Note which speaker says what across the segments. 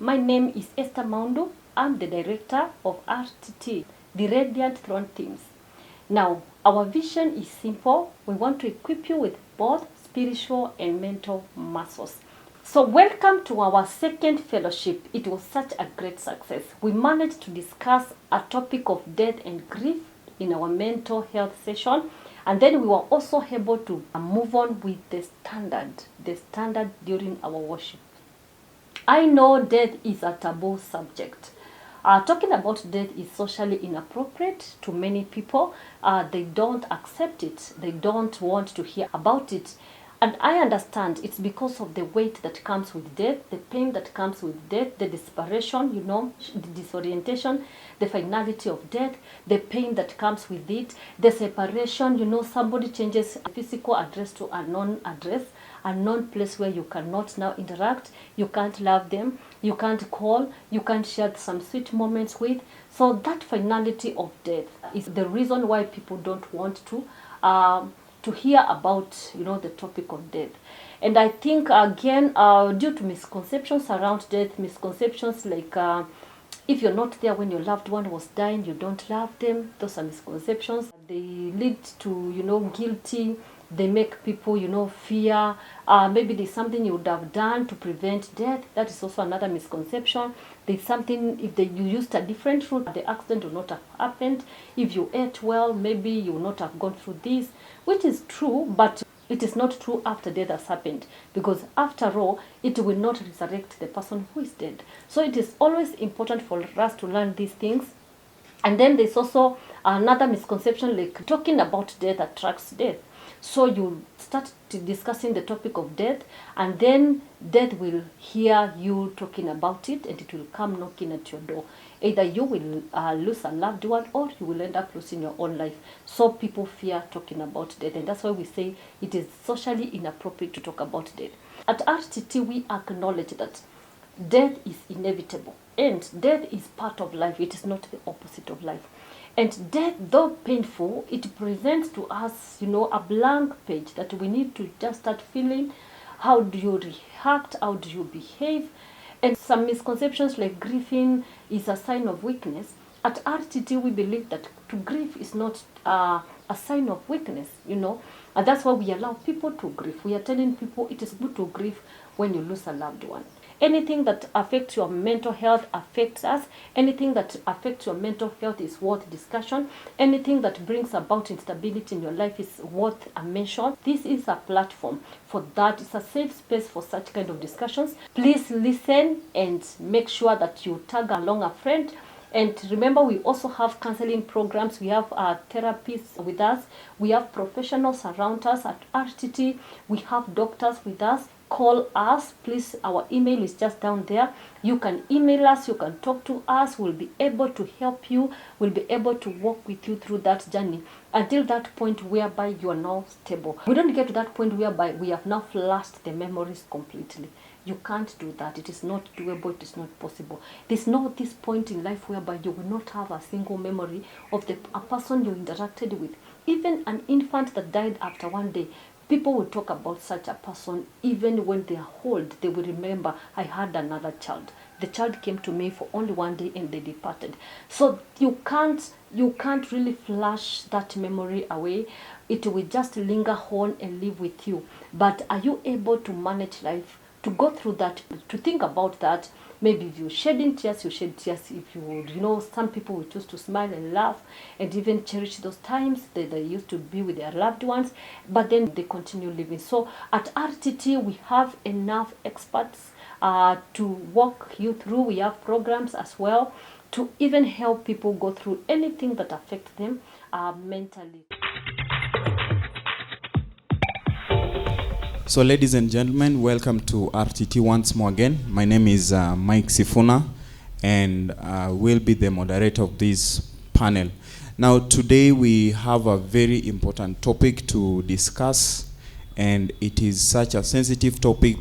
Speaker 1: My name is Esther Maundu. I'm the director of RTT, the Radiant Throne Teams. Now, our vision is simple. We want to equip you with both spiritual and mental muscles. So welcome to our second fellowship. It was such a great success. We managed to discuss a topic of death and grief in our mental health session. And then we were also able to move on with the standard during our worship. I know death is a taboo subject. Talking about death is socially inappropriate to many people. They don't accept it. They don't want to hear about it. And I understand it's because of the weight that comes with death, the pain that comes with death, the desperation, the disorientation, the finality of death, the pain that comes with it, the separation, somebody changes a physical address to a non-address, a non-place where you cannot now interact, you can't love them, you can't call, you can't share some sweet moments with. So that finality of death is the reason why people don't want to hear about the topic of death. And I think again due to misconceptions around death, misconceptions like if you're not there when your loved one was dying, you don't love them. Those are misconceptions. They lead to guilty. They make people fear. Maybe there's something you would have done to prevent death. That is also another misconception. There's something, if you used a different route, the accident would not have happened. If you ate well, maybe you would not have gone through this, which is true, but it is not true after death has happened, because after all, it will not resurrect the person who is dead. So it is always important for us to learn these things. And then there's also another misconception, like talking about death attracts death. So you start discussing the topic of death, and then death will hear you talking about it, and it will come knocking at your door. Either you will lose a loved one, or you will end up losing your own life. So people fear talking about death, and that's why we say it is socially inappropriate to talk about death. At RTT, we acknowledge that death is inevitable, and death is part of life. It is not the opposite of life. And death, though painful, it presents to us, a blank page that we need to just start feeling. How do you react? How do you behave? And some misconceptions like grieving is a sign of weakness. At RTT, we believe that to grieve is not a sign of weakness, and that's why we allow people to grieve. We are telling people it is good to grieve when you lose a loved one. Anything that affects your mental health affects us. Anything that affects your mental health is worth discussion. Anything that brings about instability in your life is worth a mention. This is a platform for that. It's a safe space for such kind of discussions. Please listen and make sure that you tag along a friend. And remember, we also have counseling programs. We have therapists with us. We have professionals around us at RTT. We have doctors with us. Call us, please. Our email is just down there. You can email us, you can talk to us. We'll be able to help you. We'll be able to walk with you through that journey until that point whereby you are now stable. We don't get to that point whereby we have now flushed the memories completely. You can't do that. It is not doable. It is not possible. There's no this point in life whereby you will not have a single memory of a person you interacted with. Even an infant that died after one day, people will talk about such a person. Even when they are old, they will remember, I had another child. The child came to me for only one day and they departed. So you can't really flash that memory away. It will just linger on and live with you. But are you able to manage life, to go through that, to think about that? Maybe if you're shedding tears, you shed tears. If you would, some people will choose to smile and laugh and even cherish those times that they used to be with their loved ones, but then they continue living. So at RTT, we have enough experts to walk you through. We have programs as well to even help people go through anything that affects them mentally.
Speaker 2: So ladies and gentlemen, welcome to RTT once more again. My name is Mike Sifuna, and will be the moderator of this panel. Now today we have a very important topic to discuss, and it is such a sensitive topic.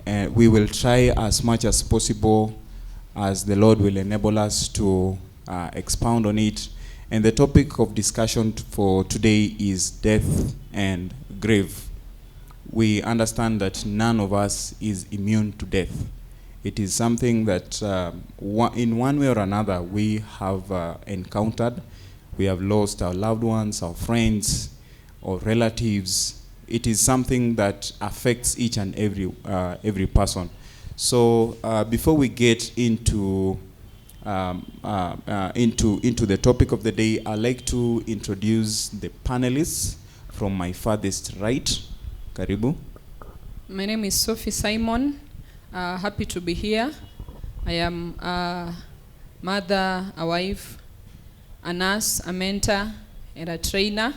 Speaker 2: We will try as much as possible as the Lord will enable us to expound on it. And the topic of discussion for today is death and grief. We understand that none of us is immune to death. It is something that in one way or another we have encountered. We have lost our loved ones, our friends, or relatives. It is something that affects each and every person. So before we get into the topic of the day, I'd like to introduce the panelists from my farthest right. Karibu.
Speaker 3: My name is Sophie Simon. Happy to be here. I am a mother, a wife, a nurse, a mentor, and a trainer,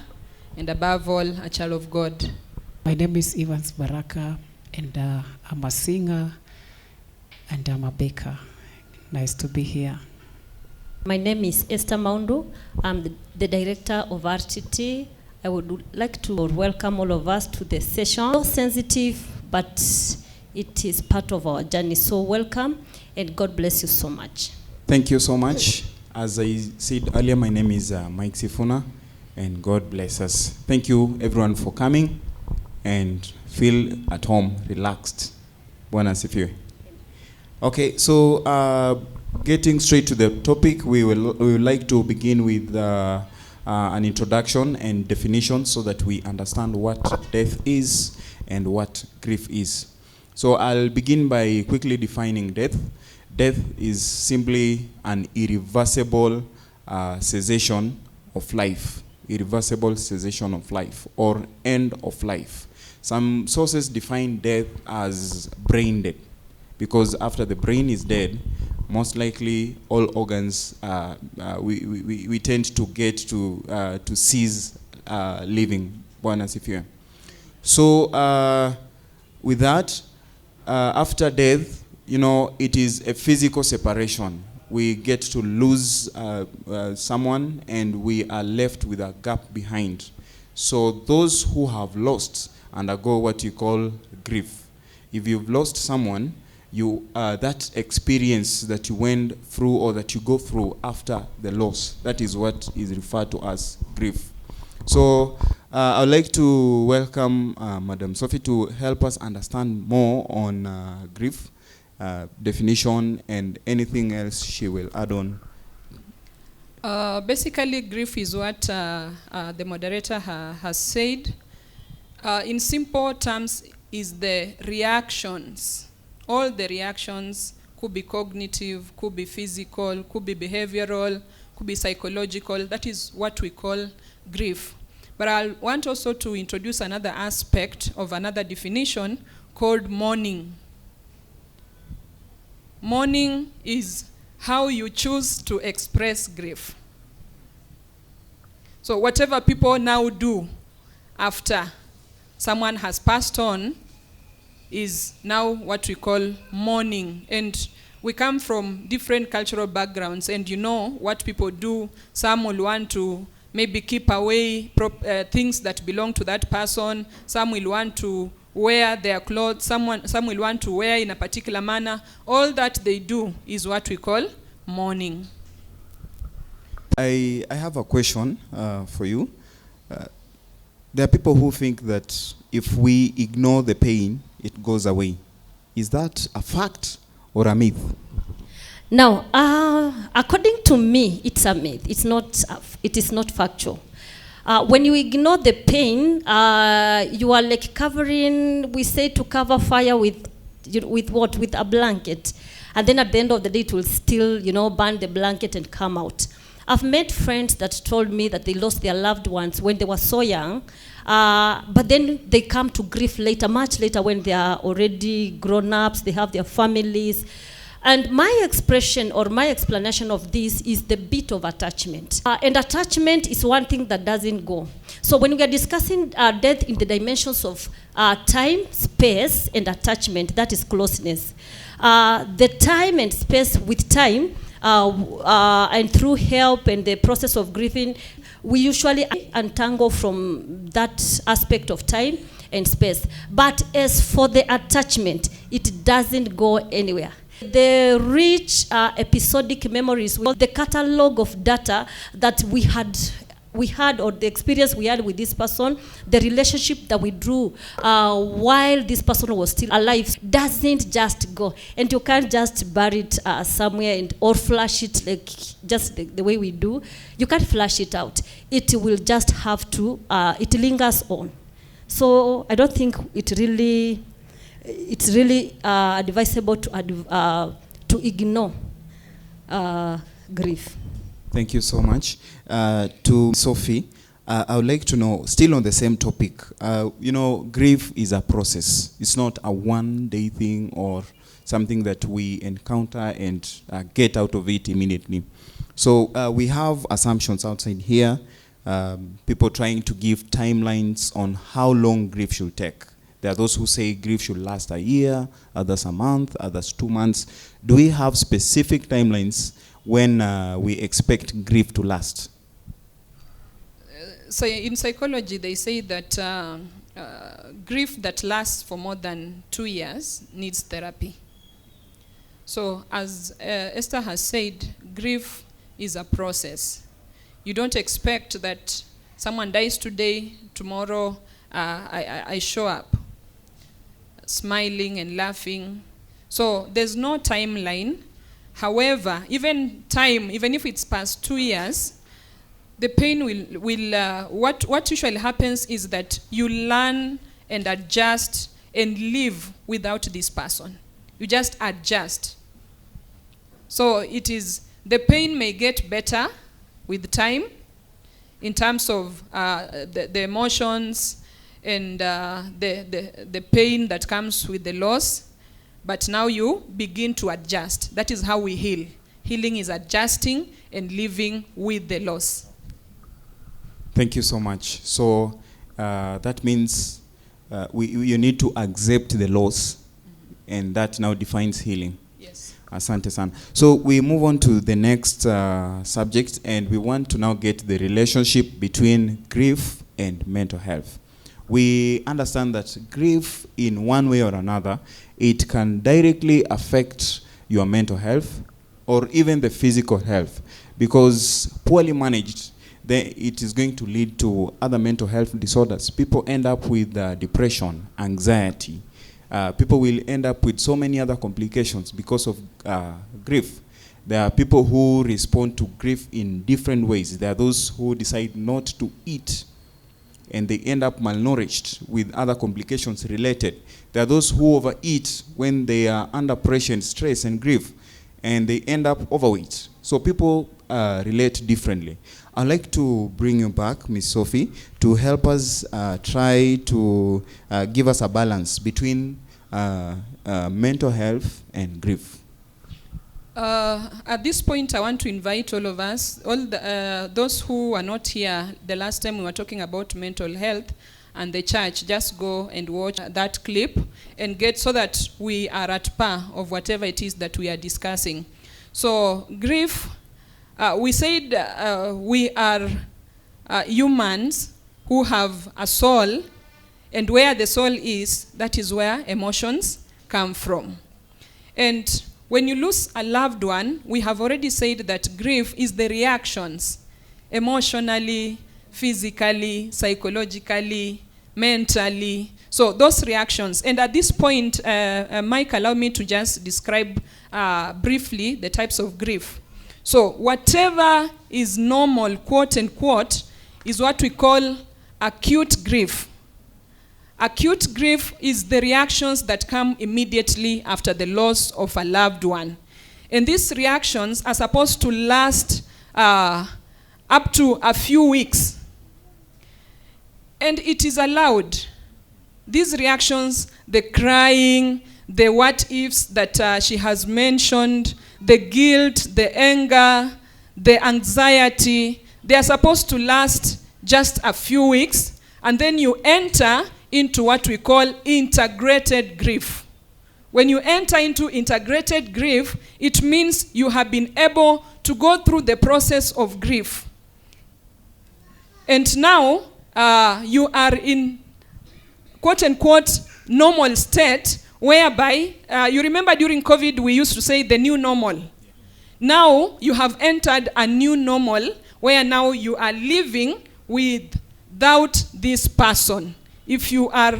Speaker 3: and above all, a child of God.
Speaker 4: My name is Evans Baraka, and I'm a singer, and I'm a baker. Nice to be here.
Speaker 1: My name is Esther Maundu. I'm the director of RTT. I would like to welcome all of us to the session. So sensitive, but it is part of our journey. So welcome, and God bless you so much.
Speaker 2: Thank you so much. As I said earlier, my name is Mike Sifuna, and God bless us. Thank you, everyone, for coming, and feel at home, relaxed. Bwana asifiwe. Okay, so getting straight to the topic, we would like to begin with an introduction and definition so that we understand what death is and what grief is. So I'll begin by quickly defining death. Death is simply an irreversible cessation of life. Irreversible cessation of life or end of life. Some sources define death as brain dead, because after the brain is dead, most likely all organs we tend to get to cease living. Bwana asifiwe. So with that, after death, you know, it is a physical separation. We get to lose someone, and we are left with a gap behind. So those who have lost undergo what you call grief. If you've lost someone, you that experience that you went through or that you go through after the loss, that is what is referred to as grief. So I'd like to welcome Madam Sophie to help us understand more on grief, definition, and anything else she will add on.
Speaker 3: Basically, grief is what the moderator has said. In simple terms, is the reactions. All the reactions could be cognitive, could be physical, could be behavioral, could be psychological. That is what we call grief. But I want also to introduce another aspect of another definition called mourning. Mourning is how you choose to express grief. So whatever people now do after someone has passed on is now what we call mourning. And we come from different cultural backgrounds, and you know what people do. Some will want to maybe keep away things that belong to that person. Some will want to wear their clothes. Some will want to wear in a particular manner. All that they do is what we call mourning.
Speaker 2: I have a question for you. There are people who think that if we ignore the pain, it goes away. Is that a fact or a myth?
Speaker 1: Now, according to me, it's a myth. It is not factual. When you ignore the pain, you are like covering. We say to cover fire with what? With a blanket, and then at the end of the day, it will still, burn the blanket and come out. I've met friends that told me that they lost their loved ones when they were so young, but then they come to grief later, much later, when they are already grown-ups, they have their families. And my expression or my explanation of this is the bit of attachment. And attachment is one thing that doesn't go. So when we are discussing death in the dimensions of time, space, and attachment, that is closeness. The time and space with time, and through help and the process of grieving, we usually untangle from that aspect of time and space. But as for the attachment, it doesn't go anywhere. The rich episodic memories, the catalog of data that we had we had, or the experience we had with this person, the relationship that we drew while this person was still alive, doesn't just go. And you can't just bury it somewhere or flush it like just the way we do. You can't flush it out. It will just have to, it lingers on. So I don't think it's really advisable to ignore grief.
Speaker 2: Thank you so much. To Sophie, I would like to know, still on the same topic, grief is a process. It's not a one-day thing or something that we encounter and get out of it immediately. So we have assumptions outside here, people trying to give timelines on how long grief should take. There are those who say grief should last a year, others a month, others 2 months. Do we have specific timelines when we expect grief to last?
Speaker 3: So in psychology, they say that grief that lasts for more than 2 years needs therapy. So as Esther has said, grief is a process. You don't expect that someone dies today, tomorrow I show up smiling and laughing. So there's no timeline. However, even if it's past 2 years, the pain will what usually happens is that you learn and adjust and live without this person. You just adjust. So the pain may get better with time in terms of the emotions and the pain that comes with the loss. But now you begin to adjust. That is how we heal. Healing is adjusting and living with the loss.
Speaker 2: Thank you so much. So that means you need to accept the loss, and that now defines healing.
Speaker 3: Yes.
Speaker 2: Asante sana. So we move on to the next subject, and we want to now get the relationship between grief and mental health. We understand that grief, in one way or another, it can directly affect your mental health or even the physical health, because poorly managed, then it is going to lead to other mental health disorders. People end up with depression, anxiety. People will end up with so many other complications because of grief. There are people who respond to grief in different ways. There are those who decide not to eat, and they end up malnourished with other complications related. There are those who overeat when they are under pressure and stress and grief, and they end up overweight. So people relate differently. I'd like to bring you back, Ms. Sophie, to help us try to give us a balance between mental health and grief.
Speaker 3: At this point, I want to invite all of us, those who are not here the last time we were talking about mental health and the church, just go and watch that clip and get so that we are at par of whatever it is that we are discussing. So grief, we said we are humans who have a soul, and where the soul is, that is where emotions come from. And when you lose a loved one, we have already said that grief is the reactions, emotionally, physically, psychologically, mentally. So those reactions. And at this point, Mike, allow me to just describe briefly the types of grief. So whatever is normal, quote unquote, is what we call acute grief. Acute grief is the reactions that come immediately after the loss of a loved one. And these reactions are supposed to last up to a few weeks. And it is allowed. These reactions, the crying, the what ifs that she has mentioned, the guilt, the anger, the anxiety, they are supposed to last just a few weeks, and then you enter into what we call integrated grief. When you enter into integrated grief, it means you have been able to go through the process of grief. And now you are in quote-unquote normal state, whereby, you remember during COVID we used to say the new normal. Now you have entered a new normal where now you are living without this person. If you are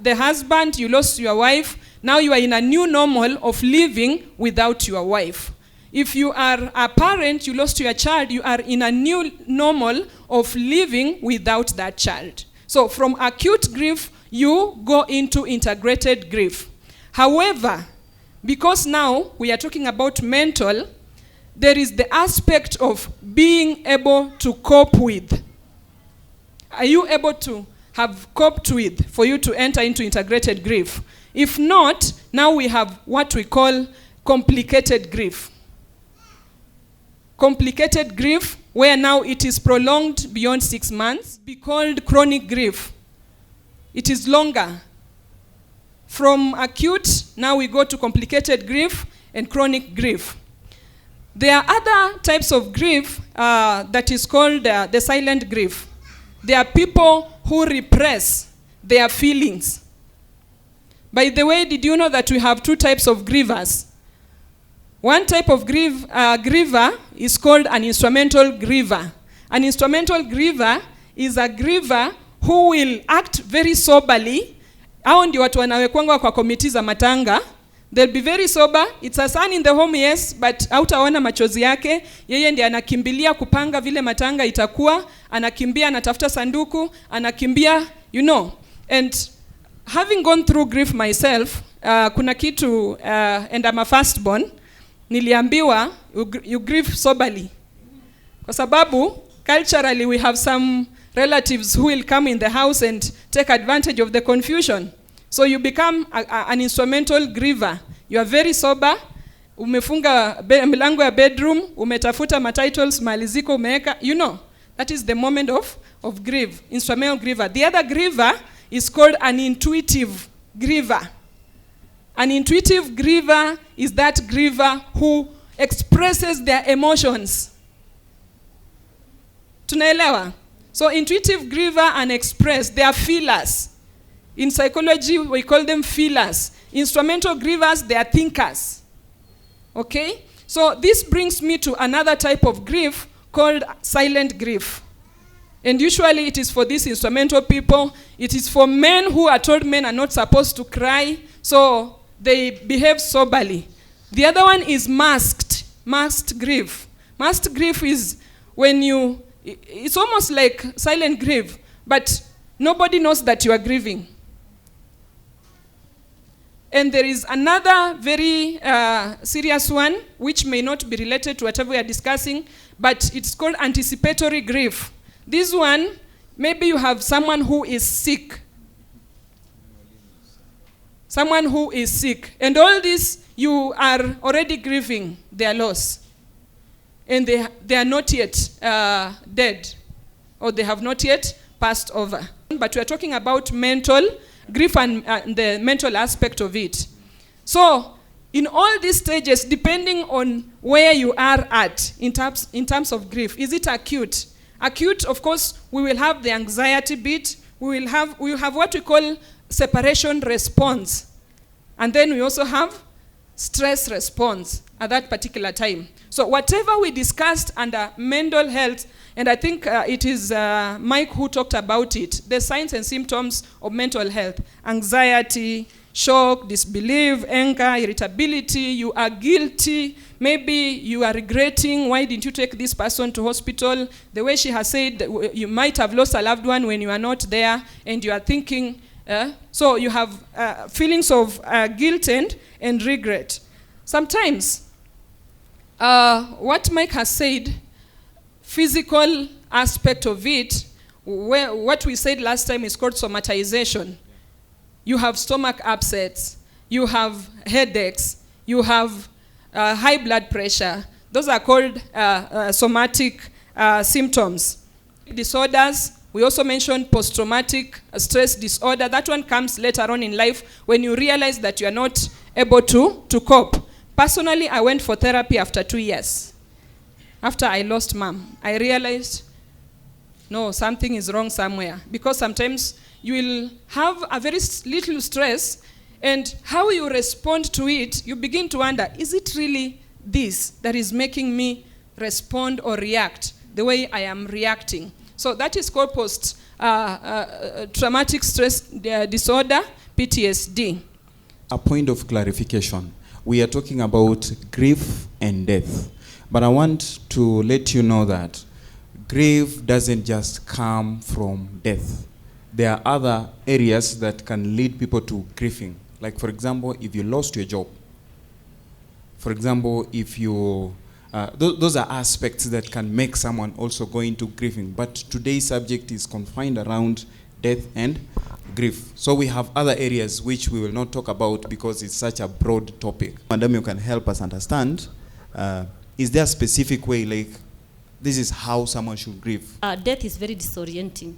Speaker 3: the husband, you lost your wife, now you are in a new normal of living without your wife. If you are a parent, you lost your child, you are in a new normal of living without that child. So from acute grief, you go into integrated grief. However, because now we are talking about mental, there is the aspect of being able to cope with. Are you able to have coped with for you to enter into integrated grief? If not, now we have what we call complicated grief. Complicated grief, where now it is prolonged beyond 6 months, be called chronic grief. It is longer. From acute, now we go to complicated grief and chronic grief. There are other types of grief that is called the silent grief. There are people who repress their feelings. By the way, did you know that we have 2 types of grievers? One type of griever is called an instrumental griever. An instrumental griever is a griever who will act very soberly. Hao ndio watu wanawekwanga kwa komiti za matanga. They'll be very sober. It's a son in the home, yes, but hautaona machozi yake. Yeye ndiye anakimbilia kupanga vile matanga itakuwa. Anakimbia, anatafuta sanduku, anakimbia, you know. And having gone through grief myself, kuna kitu, and I'm a firstborn, niliambiwa, you grieve soberly. Kwa sababu, culturally we have some relatives who will come in the house and take advantage of the confusion. So you become an instrumental griever. You are very sober. Umefunga milango ya bedroom, umetafuta matitles, maliziko umeweka, you know. That is the moment of grief, instrumental griever. The other griever is called an intuitive griever. An intuitive griever is that griever who expresses their emotions. Tunaelewa? So intuitive griever and express, they are feelers. In psychology, we call them feelers. Instrumental grievers, they are thinkers. Okay? So this brings me to another type of grief called silent grief. And usually it is for these instrumental people. It is for men who are told men are not supposed to cry, so they behave soberly. The other one is masked grief. Masked grief is when it's almost like silent grief, but nobody knows that you are grieving. And there is another very serious one, which may not be related to whatever we are discussing, but it's called anticipatory grief. This one, maybe you have someone who is sick. Someone who is sick. And all this, you are already grieving their loss. And they are not yet dead. Or they have not yet passed over. But we are talking about mental grief and the mental aspect of it. So, in all these stages, depending on where you are at in terms of grief, is it acute? Acute, of course, we will have the anxiety bit. We will have what we call separation response. And then we also have stress response at that particular time. So whatever we discussed under mental health, and I think it is Mike who talked about it, the signs and symptoms of mental health: anxiety, shock, disbelief, anger, irritability, you are guilty, maybe you are regretting, why didn't you take this person to hospital? The way she has said, you might have lost a loved one when you are not there, and you are thinking, so you have feelings of guilt and regret. Sometimes, what Mike has said, physical aspect of it, what we said last time is called somatization. You have stomach upsets, you have headaches, you have high blood pressure. Those are called somatic symptoms. Disorders, we also mentioned post-traumatic stress disorder. That one comes later on in life when you realize that you are not able to cope. Personally, I went for therapy after 2 years. After I lost mom, I realized, no, something is wrong somewhere. Because sometimes you will have a very little stress, and how you respond to it, you begin to wonder, is it really this that is making me respond or react the way I am reacting? So that is called post-traumatic stress disorder, PTSD.
Speaker 2: A point of clarification. We are talking about grief and death. But I want to let you know that grief doesn't just come from death. There are other areas that can lead people to grieving. Like, for example, if you lost your job. For example, if you... those are aspects that can make someone also go into grieving. But today's subject is confined around death and grief. So we have other areas which we will not talk about because it's such a broad topic. Madam, you can help us understand. Is there a specific way, like, this is how someone should grieve?
Speaker 1: Death is very disorienting.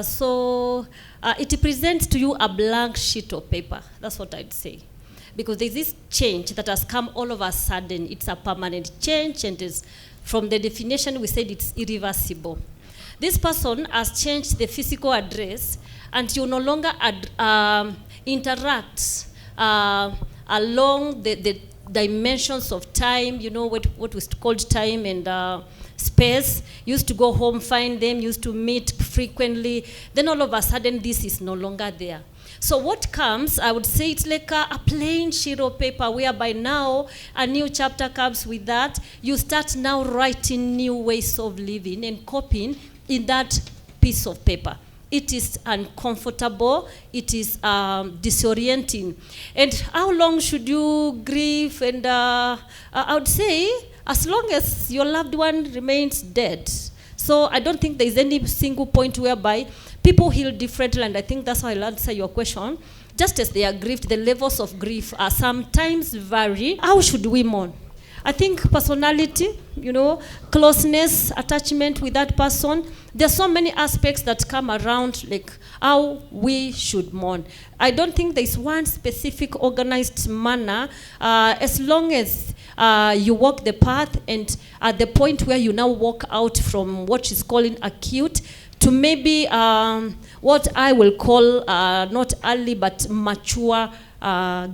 Speaker 1: So it presents to you a blank sheet of paper. That's what I'd say. Because there's this change that has come all of a sudden. It's a permanent change, and is, from the definition, we said it's irreversible. This person has changed the physical address, and you no longer interact along the dimensions of time, you know, what was called time and space. Used to go home, find them, used to meet frequently. Then all of a sudden, this is no longer there. So what comes, I would say it's like a plain sheet of paper, whereby now a new chapter comes with that. You start now writing new ways of living and coping in that piece of paper. It is uncomfortable, it is disorienting. And how long should you grieve? And I would say, as long as your loved one remains dead. So I don't think there is any single point whereby people heal differently, and I think that's how I'll answer your question. Just as they are grieved, the levels of grief are sometimes vary. How should we mourn? I think personality, you know, closeness, attachment with that person. There's so many aspects that come around, like how we should mourn. I don't think there's one specific organized manner, as long as you walk the path, and at the point where you now walk out from what is calling acute to maybe what I will call not early but mature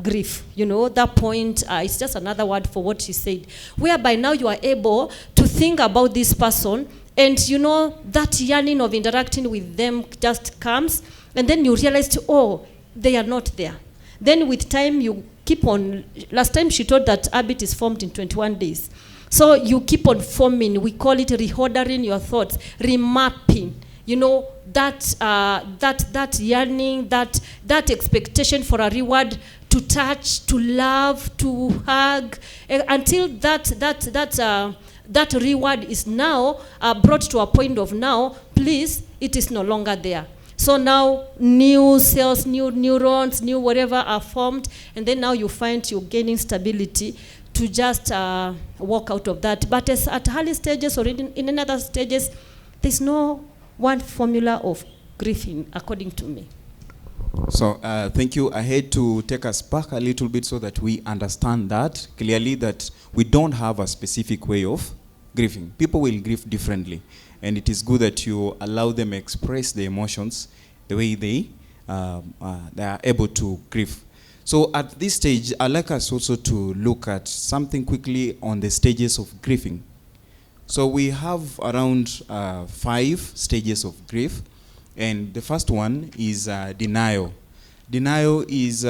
Speaker 1: grief. You know, that point, it's just another word for what she said, whereby now you are able to think about this person, and you know, that yearning of interacting with them just comes, and then you realize, oh, they are not there. Then with time, you keep on. Last time she told that habit is formed in 21 days. So you keep on forming. We call it reordering your thoughts, remapping. You know, that yearning, that expectation for a reward, to touch, to love, to hug, until that reward is now brought to a point of now, please, it is no longer there. So now new cells, new neurons, new whatever are formed, and then now you find you're gaining stability to just walk out of that. But as at early stages or in another stages, there's no one formula of grieving, according to me.
Speaker 2: So thank you. I had to take us back a little bit so that we understand that clearly, that we don't have a specific way of grieving. People will grieve differently, and it is good that you allow them express the emotions the way they are able to grieve. So at this stage, I'd like us also to look at something quickly on the stages of grieving. So we have around 5 stages of grief, and the first one is denial. Denial is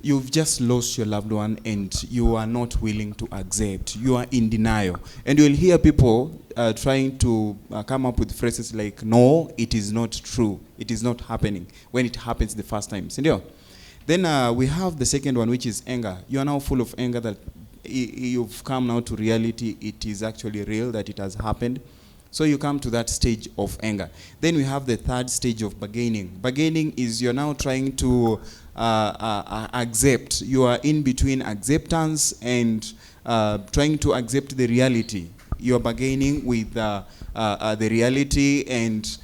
Speaker 2: you've just lost your loved one and you are not willing to accept. You are in denial. And you'll hear people trying to come up with phrases like, no, it is not true. It is not happening, when it happens the first time. Then we have the second one, which is anger. You are now full of anger that you've come now to reality. It is actually real that it has happened. So you come to that stage of anger. Then we have the third stage of bargaining. Bargaining is you're now trying to accept. You are in between acceptance and trying to accept the reality. You're bargaining with the reality and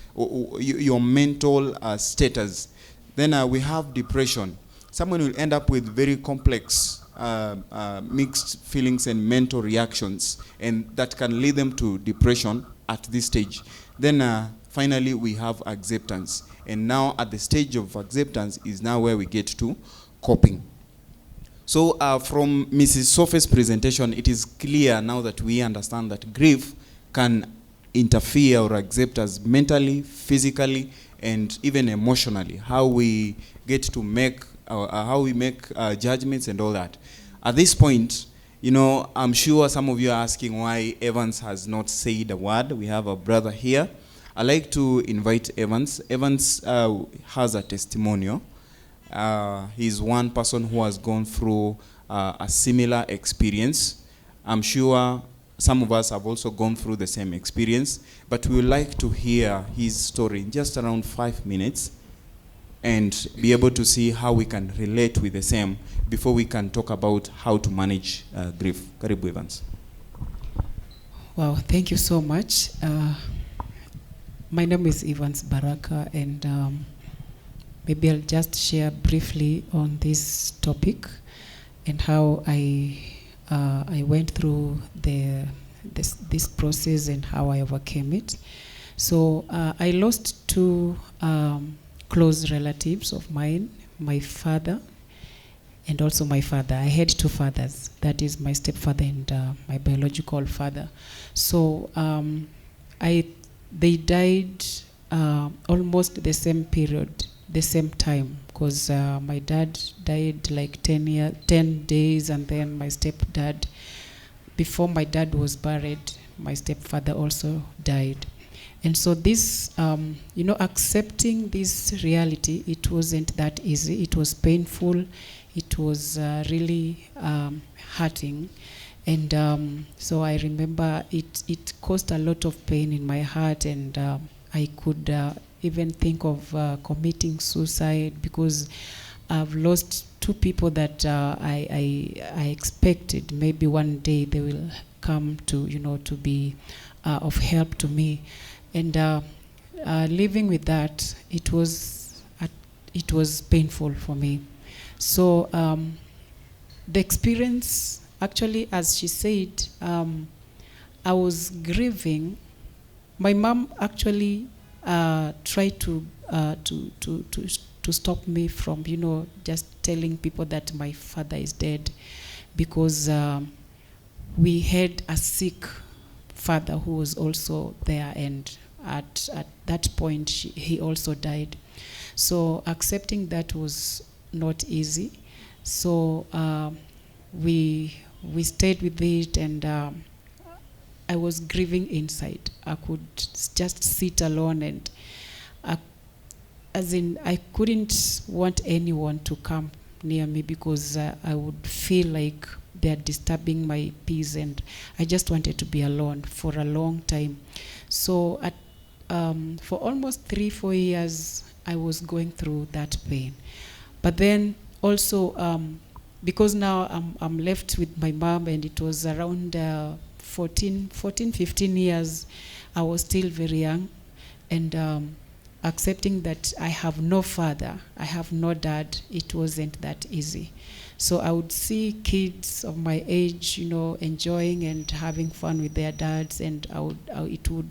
Speaker 2: your mental status. Then we have depression. Someone will end up with very complex mixed feelings and mental reactions, and that can lead them to depression at this stage. Then finally we have acceptance, and now at the stage of acceptance is now where we get to coping. So from Mrs. Sophe's presentation, it is clear now that we understand that grief can interfere or accept us mentally, physically, and even emotionally. How we get to make how we make judgments and all that. At this point, you know, I'm sure some of you are asking why Evans has not said a word. We have a brother here. I'd like to invite Evans. Evans has a testimonial. He's one person who has gone through a similar experience. I'm sure some of us have also gone through the same experience, but we would like to hear his story in just around 5 minutes and be able to see how we can relate with the same before we can talk about how to manage grief. Karibu Evans.
Speaker 4: Wow, thank you so much. My name is Evans Baraka, and maybe I'll just share briefly on this topic and how I went through this process and how I overcame it. So I lost two close relatives of mine, my father and also my father. I had two fathers. That is my stepfather and my biological father. So they died almost the same period, the same time, because my dad died like 10 days, and then my stepdad, before my dad was buried, my stepfather also died. And so this, accepting this reality, it wasn't that easy. It was painful. It was really hurting. And so I remember it caused a lot of pain in my heart, and I could even think of committing suicide, because I've lost two people that I expected maybe one day they will come to be of help to me. And living with that, it was painful for me. So the experience, actually, as she said, I was grieving. My mom actually tried to stop me from just telling people that my father is dead, because we had a sick father who was also there, and at that point he also died. So accepting that was not easy. So we stayed with it, and I was grieving inside. I could just sit alone, and I couldn't want anyone to come near me, because I would feel like they're disturbing my peace, and I just wanted to be alone for a long time. So for almost 3-4 years, I was going through that pain. But then also, because now I'm left with my mom, and it was around 15 years, I was still very young, and accepting that I have no father, I have no dad, it wasn't that easy. So I would see kids of my age, enjoying and having fun with their dads, and it would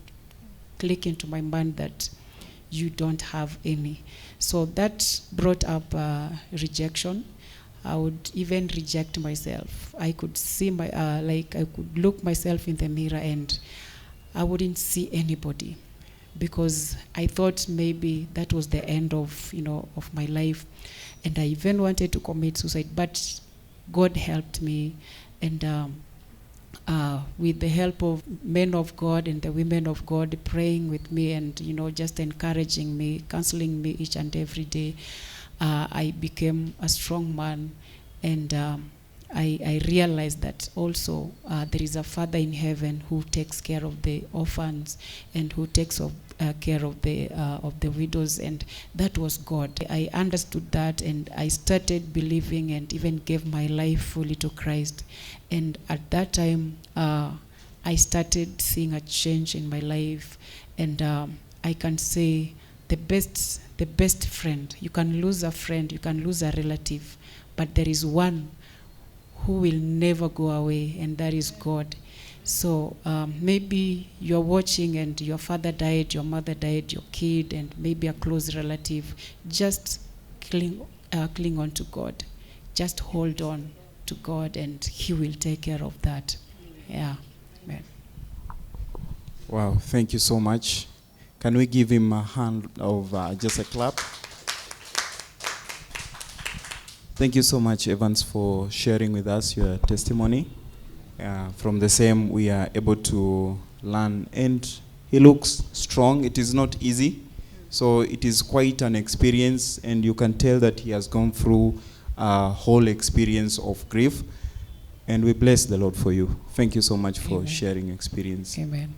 Speaker 4: click into my mind that you don't have any. So that brought up rejection. I would even reject myself. I could see I could look myself in the mirror, and I wouldn't see anybody, because I thought maybe that was the end of my life. And I even wanted to commit suicide, but God helped me, and with the help of men of God and the women of God praying with me, and just encouraging me, counseling me each and every day, I became a strong man. And I realized that also there is a Father in heaven who takes care of the orphans, and who takes care of the widows, and that was God. I understood that, and I started believing, and even gave my life fully to Christ. And at that time, I started seeing a change in my life, and I can say the best friend. You can lose a friend, you can lose a relative, but there is one who will never go away, and that is God. So maybe you're watching and your father died, your mother died, your kid, and maybe a close relative. Just cling on to God. Just hold on to God, and He will take care of that. Yeah. Amen.
Speaker 2: Wow, thank you so much. Can we give him a hand of just a clap? Thank you so much, Evans, for sharing with us your testimony. From the same, we are able to learn, and he looks strong. It is not easy, so it is quite an experience, and you can tell that he has gone through a whole experience of grief, and we bless the Lord for you. Thank you so much for
Speaker 4: Amen.
Speaker 2: sharing your experience.
Speaker 4: Amen.